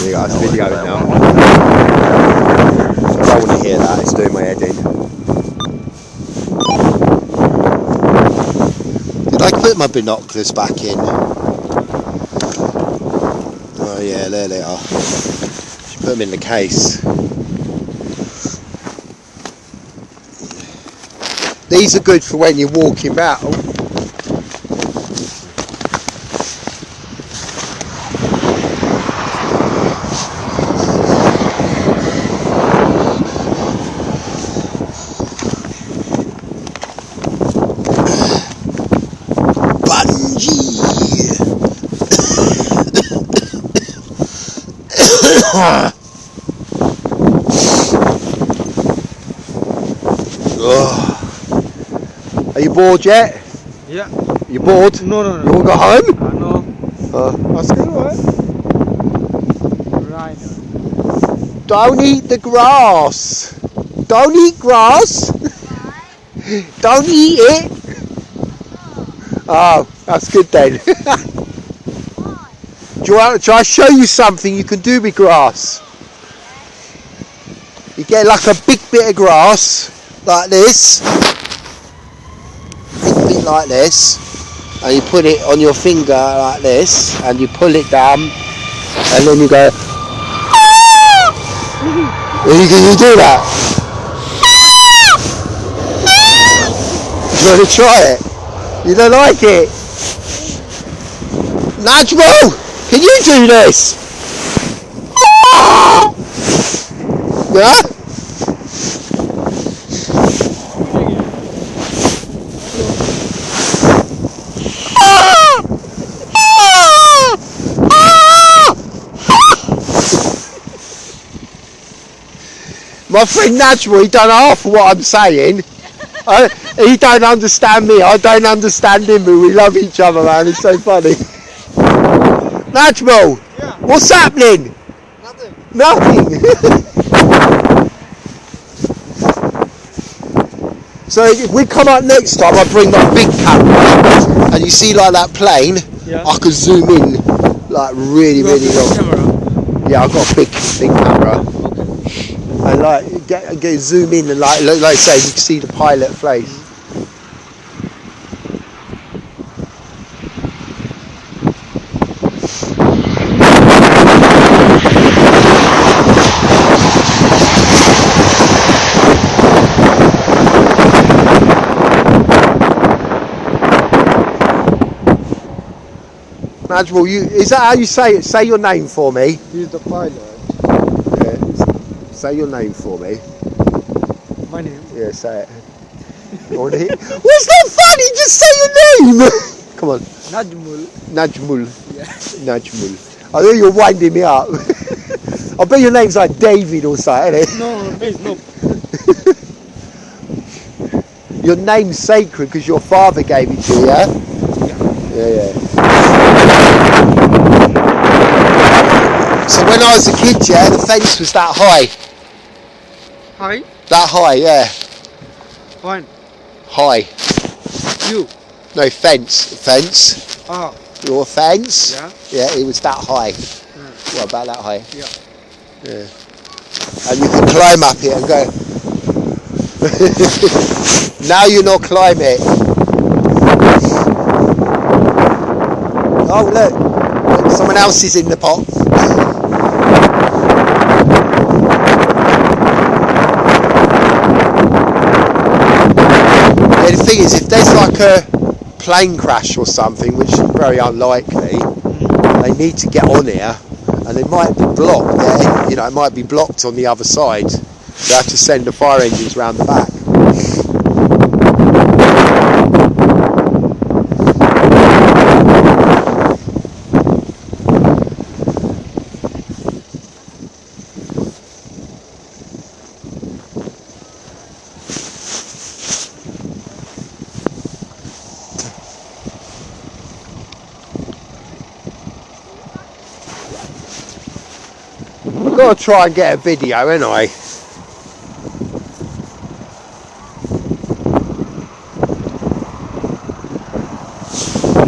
There you go, it's videoing now. So I don't want to hear that, it's doing my head in. Did I put my binoculars back in? Oh yeah, there they are. Should put them in the case. These are good for when you're walking about. Are you bored yet? Yeah. You bored? No. You want to go home? No. That's good, right? Right. Don't eat the grass. Don't eat grass. Don't eat it. Oh, that's good then. Shall I show you something you can do with grass? You get like a big bit of grass, like this. Big bit like this. And you put it on your finger like this. And you pull it down. And then you go. You do that? You want to try it? You don't like it? Najmo! Can you do this? Yeah? My friend Najmo, he done half of what I'm saying. He don't understand me, I don't understand him, but we love each other, man. It's so funny. Najmo, Yeah. what's happening? Nothing. So if we come up next time, I bring my big camera, and you see like that plane, Yeah. I can zoom in like really long. Camera. Yeah, I've got a big camera. Okay. And like get zoom in and like say you can see the pilot face. Najmal, is that how you say it? Say your name for me. He's the pilot. Yeah. Say your name for me. My name. Yeah, say it. What's that funny? Just say your name. Come on. Najmul. Najmul. Yeah. Najmul. I know you're winding me up. I bet your name's like David or something, isn't it? No. Your name's sacred because your father gave it to you, yeah? Yeah. So when I was a kid, yeah, the fence was that high. Hi. That high, yeah. Fine. High. You. No, fence. Ah. Your fence? Yeah. Yeah, it was that high. Yeah. What, about that high? Yeah. Yeah. And you can climb up it and go. Now you're not climbing it. Oh look, someone else is in the pot. Yeah, the thing is, if there's like a plane crash or something, which is very unlikely, they need to get on here, and it might be blocked there. You know, it might be blocked on the other side. They have to send the fire engines round the back. I've got to try and get a video, ain't I?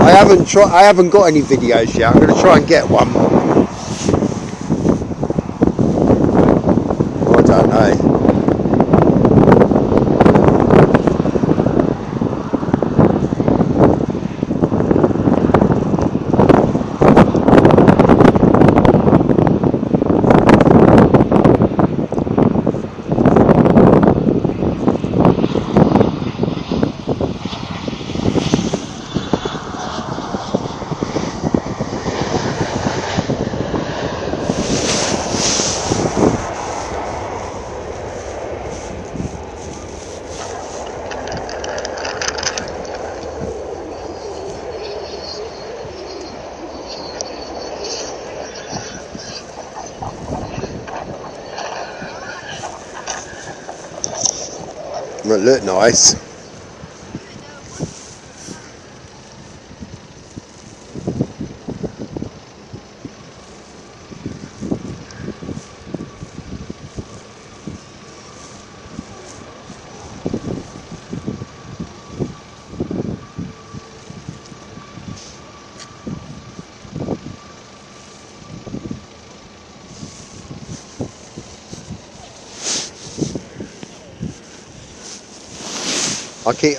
I haven't got any videos yet. I'm going to try and get one. Might look nice.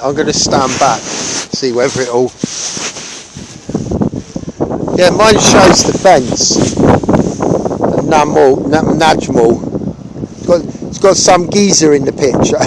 I'm going to stand back, see whether it'll. Yeah, mine shows the fence. Najmal. It's got some geezer in the picture.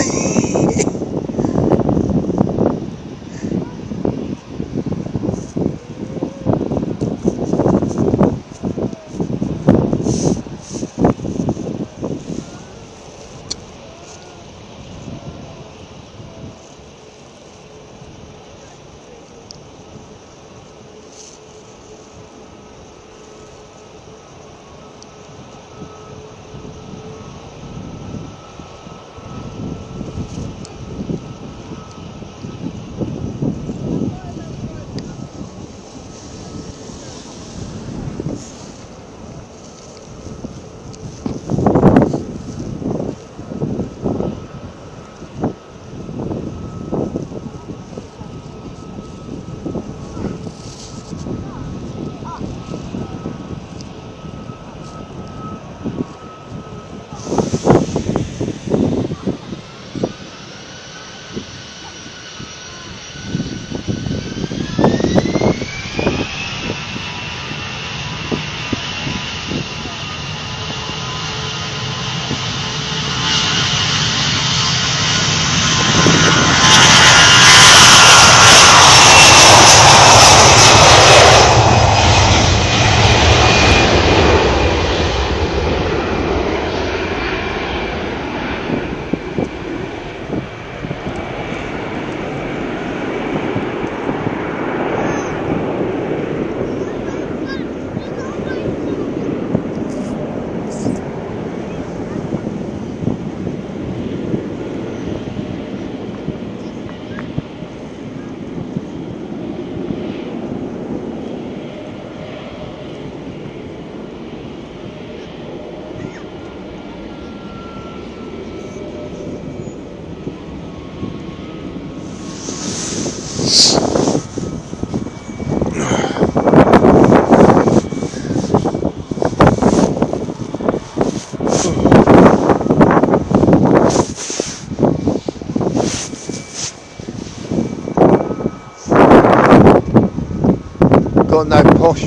Got no posh.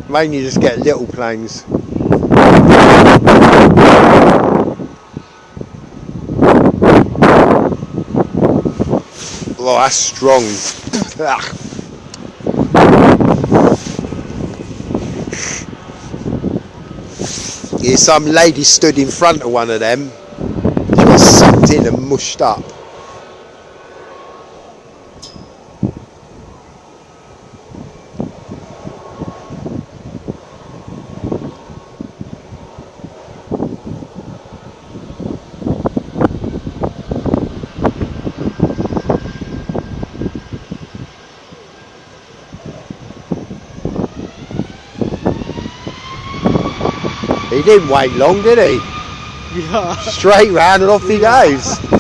Mainly just get little planes. Oh, that's strong. Yeah, some lady stood in front of one of them. She got sucked in and mushed up. He didn't wait long, did he? Yeah. Straight round and off he goes.